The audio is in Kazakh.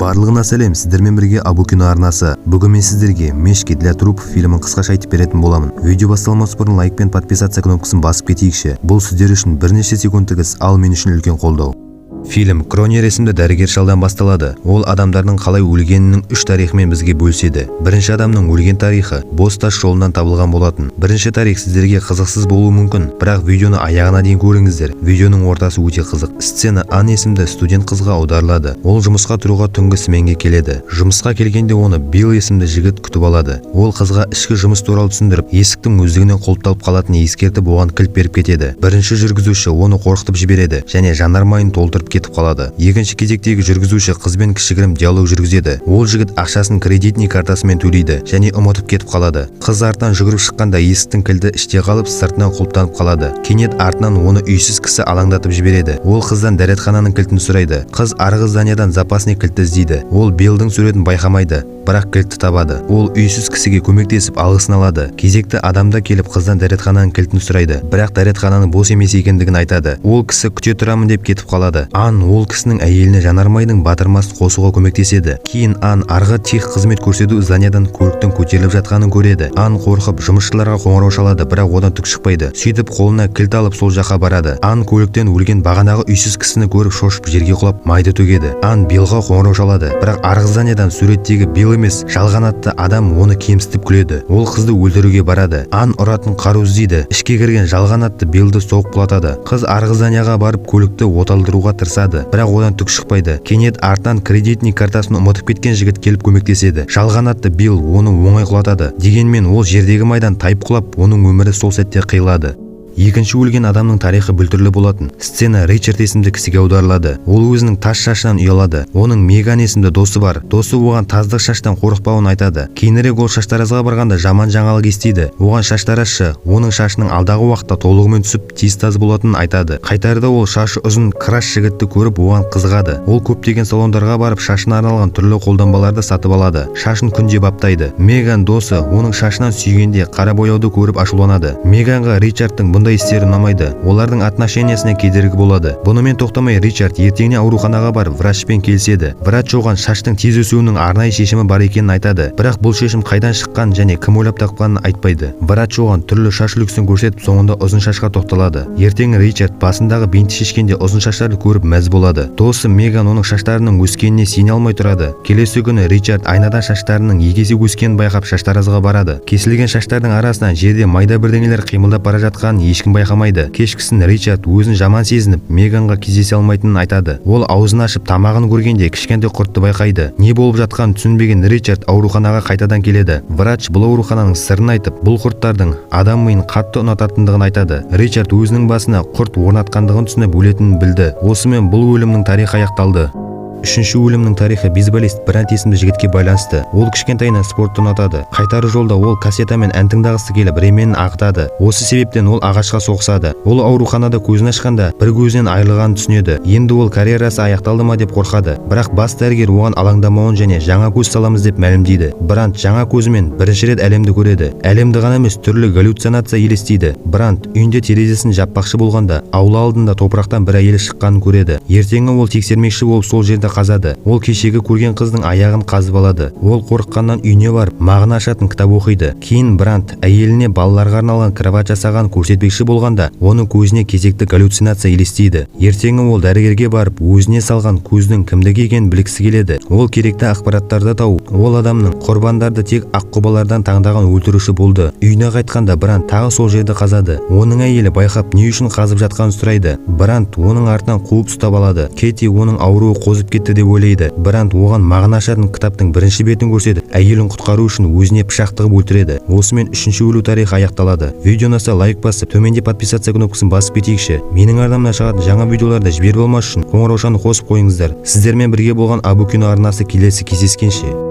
Барлығына сәлем, сіздермен бірге Абу кино арнасы. Бүгін мен сіздерге «Мешки для труп» фильмін қысқаша айтып беретін боламын. Видео басталмас бұрын лайк пен подписаться кнопкасын басып кетейікші. Бұл сіздер үшін бірнеше секундтық іс, ал мен үшін үлкен қолдау. Фильм Кронер есімді дәрігер шалдан басталады. Ол адамдардың қалай өлгенінің 3 тарихымен бізге бөліседі. Бірінші адамның өлген тарихы бос тас жолынан табылған болатын. Бірінші тарих сіздерге қызықсыз болуы мүмкін, бірақ видеоны аяғына дейін көріңіздер. Видеоның ортасы өте қызық. Сцена Ан есімді студент қызға аударылады. Ол жұмысқа тұруға түнгі сменге келеді. Жұмысқа келгенде оны Билл есімді жігіт күтіп алады. Ол қызға ішкі жұмыс туралы түсіндіріп, есіктің өздігінен құлыпталып қалатынын ескертіп, оған кілт беріп кетеді. Бірінші жүргізуші оны қорқытып жібереді және жанармайын толтырып кетіп қалады. Екінші кезектегі жүргізуші қызбен кішігірім диалог жүргізеді. Ол жігіт ақшасын кредитный картасымен төлейді және ұмытып кетіп қалады. Қыз артынан жүгіріп шыққанда есіктің кілті іште қалып, сыртынан құлыптанып қалады. Кенет артынан оны үйсіз кісі алаңдатып жібереді. Ол қыздан дәретхананың кілтін сұрайды. Қыз арғы зданиядан запасный кілтті іздейді. Ол Биллдің суретін байқамайды, бірақ кілтті табады. Ол үйсіз кісіге көмектесіп алғысын алады. Кезекті адамда келіп қыздан дәретхананың кілтін сұрайды, бірақ дәретхананың бос емес екендігін айтады. Ол кісі күте тұрамын деп кетіп қалады. Ан ол кісінің әйеліне жанармайдың батырмасын қосуға көмектеседі. Кейін Ан арғы тех қызмет көрсету зданиядан көліктің көтеріліп жатқанын көреді. Ан қорқып жұмысшыларға қоңырау шалады, бірақ одан түк шықпайды. Сөйтіп қолына кілт алып сол жаққа барады. Ан көліктен өлген бағанағы үйсіз кісіні көріп шошып жерге құлап майды төгеді. Ан Биллға қоңырау шалады, бірақ арғы зданиядан суреттегі Билл емес, жалған атты адам оны кемсітіп күледі. Ол қызды өлтіруге барады. Ан ұратын қару іздейді. Ішке кірген жалған атты Биллді соғып құлатады. Қыз арғы зданияға барып көлікті оталдыруға тырысады, бірақ одан түк шықпайды. Кенет артынан кредитный картасын ұмытып кеткен жігіт келіп көмектеседі. Жалған атты Билл оны оңай құлатады. Дегенмен ол жердегі майдан тайып құлап, оның өмірі сол сәтте қиылады. Екінші өлген адамның тарихы бүлтірлі болатын. Сцена Ричард есімді кісіге аударылады. Ол өзінің тас шашынан ұялады. Оның Меган есімді досы бар. Досы оған таздық шаштан қорықпауын айтады. Кейінірек ол шаштаразға барғанда жаман жаңалық естиді. Оған шаштаразшы оның шашының алдағы уақытта толығымен түсіп, тез-таз болатынын айтады. Қайтарда ол шашы ұзын краш жігітті көріп, оған қызығады. Ол көптеген салондарға барып, шашына арналған түрлі қолданбаларды сатып алады. Шашын күнде баптайды. Меган досы оның шашынан сүйгенде қара бояуды көріп ашуланады. Меганға Ричардтың бұндай істері ұнамайды. Олардың отношениясына кедергі болады. Бұнымен тоқтамай Ричард ертеңіне ауруханаға барып врачпен келіседі. Врач оған шаштың тез өсуінің арнайы шешімі бар екенін айтады. Бірақ бұл шешім қайдан шыққан және кім ойлап тапқанын айтпайды. Врач оған түрлі шаш үлгісін көрсетіп, соңында ұзын шашқа тоқталады. Ертең Ричард басындағы бинтті шешкенде ұзын шаштарды көріп мәз болады. Досы Меган оның шаштарының өскеніне сене алмай тұрады. Келесі күні Ричард айнадан шаштарының егесе өскенін байқап шаштаразға барады. Кесілген шаштардың арасынан жерде майда бірдеңелер қимылдап бара жатқанын ешкім байқамайды. Кешкісін Ричард өзін жаман сезініп, Меганға кездесе алмайтынын айтады. Ол аузын ашып тамағын көргенде кішкентай құртты байқайды. Не болып жатқанын түсінбеген Ричард ауруханаға қайтадан келеді. Врач бұл аурухананың сырын айтып, бұл құрттардың адам миын қатты ұнататындығын айтады. Ричард өзінің басына құрт орнатқандығын түсініп өлетінін білді. Осымен бұл өлімнің тарихы аяқталды. Үшінші өлімнің тарихы бейсболист Брант есімді жігітке байланысты. Ол кішкентайынан спортты ұнатады. Қайтары жолда ол кассетамен ән тыңдағысы келіп ременін ағытады. Осы себептен ол ағашқа соғысады. Ол ауруханада көзін ашқанда бір көзінен айырылғанын түсінеді. Енді ол карьерасы аяқталды ма деп қорқады. Бірақ бас дәрігер оған алаңдамауын және жаңа көз саламыз деп мәлімдейді. Брант жаңа көзімен бірінші рет әлемді көреді. Әлемді ғана емес, түрлі галлюцинация елестейді. Брант үйінде терезесін жаппақшы болғанда аула алдында топырақтан бір әйел шыққанын көреді. Ертеңі ол тексермекші болып сол жерде қазады. Ол кешегі көрген қыздың аяғын қазып алады. Ол қорыққаннан үйіне барып мағына ашатын кітап оқиды. Кейін Брант әйеліне балаларға арналған кровать жасаған көрсетпекші болғанда, оның көзіне кезекті галлюцинация елестейді. Ертеңі ол дәрігерге барып, өзіне салған көздің кімдігі екенін білгісі келеді. Ол керекті ақпараттарды тауып, ол адамның құрбандарды тек аққұбалардан таңдаған өлтіруші болды. Үйіне қайтқанда Брант тағы сол жерді қазады. Оның әйелі байқап, не үшін қазып жатқанын сұрайды. Брант оның артынан қуып ұстап алады. Кети оның ауруы қозып кетті деп ойлайды. Брант оған мағына ашатын кітаптың бірінші бетін көрсетіп, әйелін құтқару үшін өзіне пышақ тығып өлтіреді. Осымен үшінші өлу тарихы аяқталады. Видео ұнаса лайк басып, төменде подписаться кнопкасын басып кетейікші. Менің арнамнан шығатын жаңа видеоларды жіберіп алмас үшін қоңыраушаны қосып қойыңыздар. Сіздермен бірге болған Абу кино арнасы, келесі кездескенше.